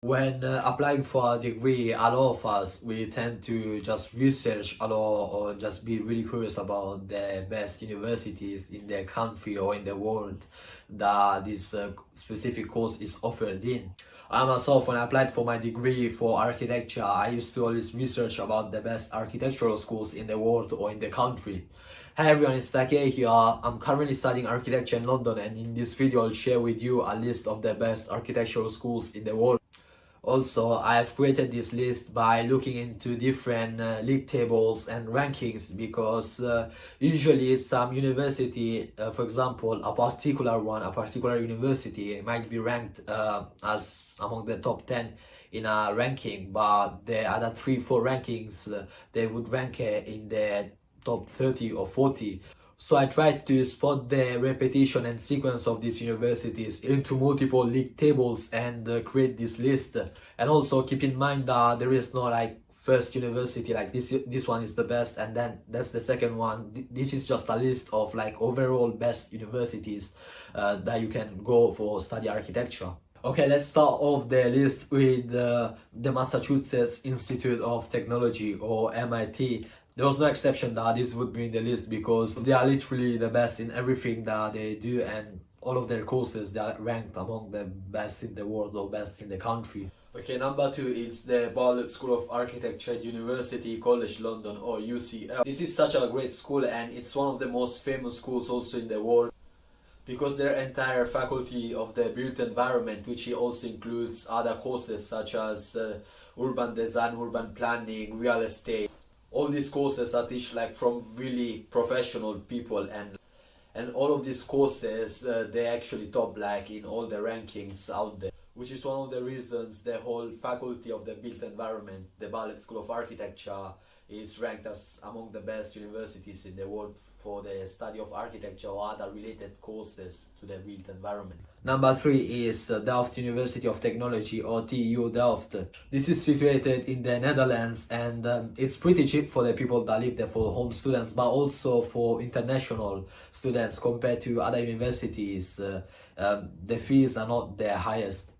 When applying for a degree, a lot of us, we tend to just research a lot or just be really curious about the best universities in the country or in the world that this specific course is offered in. I myself, when I applied for my degree for architecture, I used to always research about the best architectural schools in the world or in the country. Hi everyone, it's Take here. I'm currently studying architecture in London, and in this video I'll share with you a list of the best architectural schools in the world. Also, I have created this list by looking into different league tables and rankings because usually some university, for example, a particular university might be ranked as among the top 10 in a ranking, but the other 3-4 rankings they would rank in the top 30 or 40. So I tried to spot the repetition and sequence of these universities into multiple league tables and create this list. And also keep in mind that there is no like first university like this one is the best and then that's the second one. This is just a list of like overall best universities that you can go for study architecture. Okay, let's start off the list with the Massachusetts Institute of Technology, or MIT. There was no exception that this would be in the list because they are literally the best in everything that they do, and all of their courses they are ranked among the best in the world or best in the country. Okay, number 2 is the Bartlett School of Architecture at University College London, or UCL. This is such a great school and it's one of the most famous schools also in the world, because their entire faculty of the built environment, which also includes other courses such as urban design, urban planning, real estate. All these courses are teach like from really professional people, and all of these courses they actually top like in all the rankings out there, which is one of the reasons the whole faculty of the built environment, the Bartlett School of Architecture, is ranked as among the best universities in the world for the study of architecture or other related courses to the built environment. Number 3 is Delft University of Technology, or TU Delft. This is situated in the Netherlands, and it's pretty cheap for the people that live there, for home students, but also for international students compared to other universities. The fees are not the highest.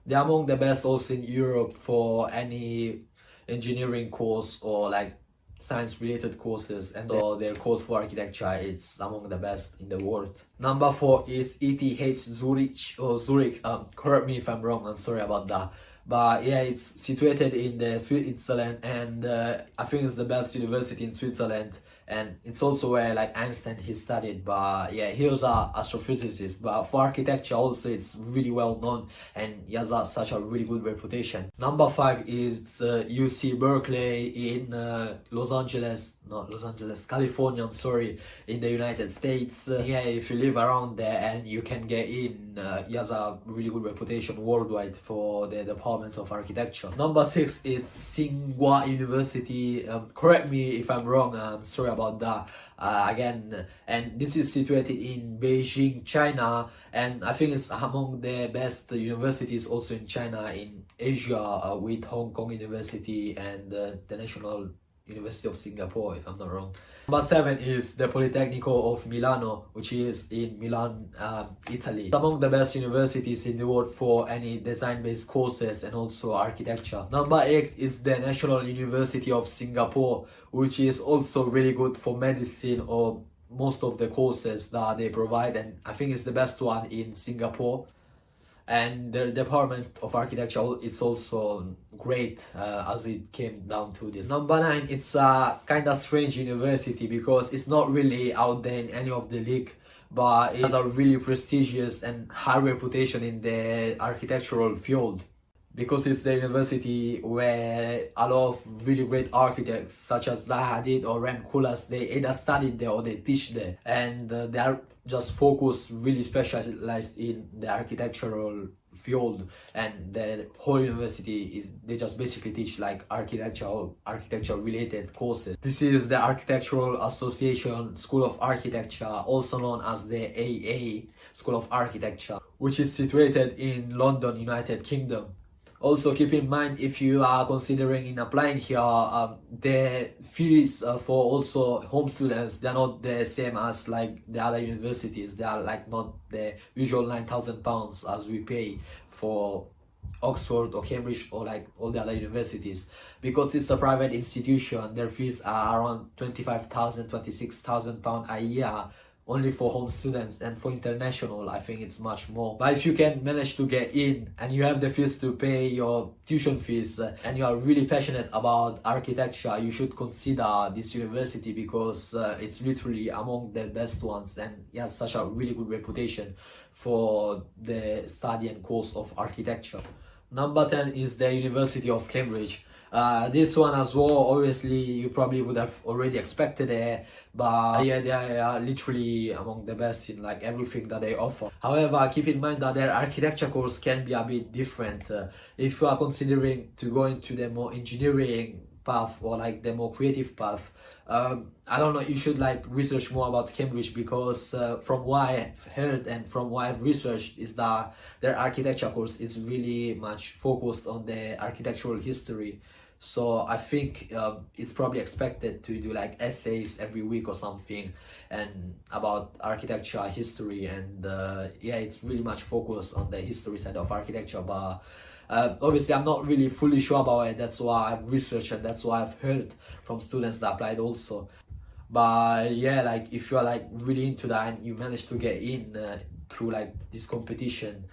They are among the best also in Europe for any engineering course or like science related courses, and so their course for architecture it's among the best in the world. Number 4 is ETH Zurich, or Zurich, correct me if I'm wrong, I'm sorry about that, but yeah, it's situated in the Switzerland, and I think it's the best university in Switzerland, and it's also where like Einstein he studied. But yeah, he was a astrophysicist, but for architecture also it's really well known and he has such a really good reputation. Number 5 is UC Berkeley in California, I'm sorry, in the United States. Yeah, if you live around there and you can get in, he has a really good reputation worldwide for the Department of Architecture. Number 6 is Tsinghua University. Correct me if I'm wrong, I'm sorry about that again, and this is situated in Beijing, China, and I think it's among the best universities also in China, in Asia, with Hong Kong University and the National University of Singapore, if I'm not wrong. Number 7 is the Politecnico of Milano, which is in Milan, Italy. It's among the best universities in the world for any design-based courses and also architecture. Number 8 is the National University of Singapore, which is also really good for medicine or most of the courses that they provide, and I think it's the best one in Singapore. And the Department of Architecture, it's also great as it came down to this. Number 9, it's a kind of strange university because it's not really out there in any of the league, but it has a really prestigious and high reputation in the architectural field, because it's the university where a lot of really great architects such as Zaha Hadid or Rem Koolhaas, they either studied there or they teach there, and they are just focused, really specialized in the architectural field, and the whole university is, they just basically teach like architecture or architecture related courses. This is the Architectural Association School of Architecture, also known as the AA School of Architecture, which is situated in London, United Kingdom. Also keep in mind, if you are considering in applying here, the fees for also home students, they're not the same as like the other universities. They are like not the usual £9,000 as we pay for Oxford or Cambridge or like all the other universities. Because it's a private institution, their fees are around 25,000, 26,000 pounds a year only for home students, and for international I think it's much more. But if you can manage to get in and you have the fees to pay your tuition fees, and you are really passionate about architecture, you should consider this university, because it's literally among the best ones, and it has such a really good reputation for the study and course of architecture. Number 10 is the University of Cambridge. This one as well, obviously you probably would have already expected it, but yeah, they are literally among the best in like everything that they offer. However, keep in mind that their architecture course can be a bit different. If you are considering to go into the more engineering path or like the more creative path, I don't know, you should like research more about Cambridge, because from what I've heard and from what I've researched is that their architecture course is really much focused on the architectural history. So I think it's probably expected to do like essays every week or something, and about architecture history, and yeah, it's really much focused on the history side of architecture. But obviously I'm not really fully sure about it. That's why I've researched, and that's why I've heard from students that applied also. But yeah, like if you are like really into that and you manage to get in through like this competition,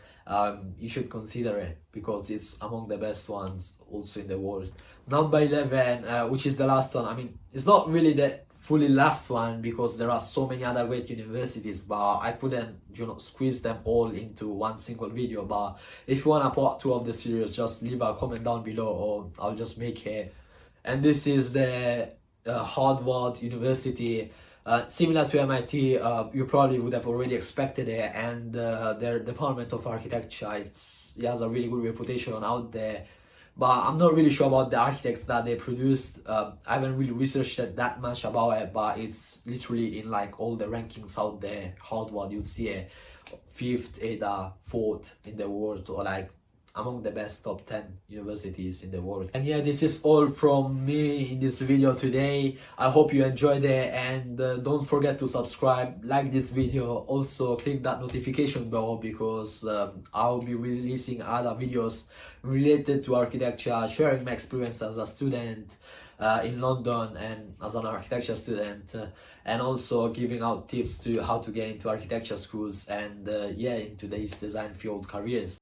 you should consider it, because it's among the best ones also in the world. Number 11, which is the last one. I mean, it's not really the fully last one, because there are so many other great universities, but I couldn't, you know, squeeze them all into one single video. But if you want a part 2 of the series, just leave a comment down below, or I'll just make it. And this is the Harvard University. Similar to MIT, you probably would have already expected it, and their Department of Architecture, it has a really good reputation out there. But I'm not really sure about the architects that they produced. I haven't really researched it that much about it, but it's literally in like all the rankings out there. Harvard, you'd see it 5th, either 4th in the world, or like among the best top 10 universities in the world. And yeah, this is all from me in this video today. I hope you enjoyed it, and don't forget to subscribe, like this video, also click that notification bell, because I'll be releasing other videos related to architecture, sharing my experience as a student in London and as an architecture student, and also giving out tips to how to get into architecture schools and yeah, into these design field careers.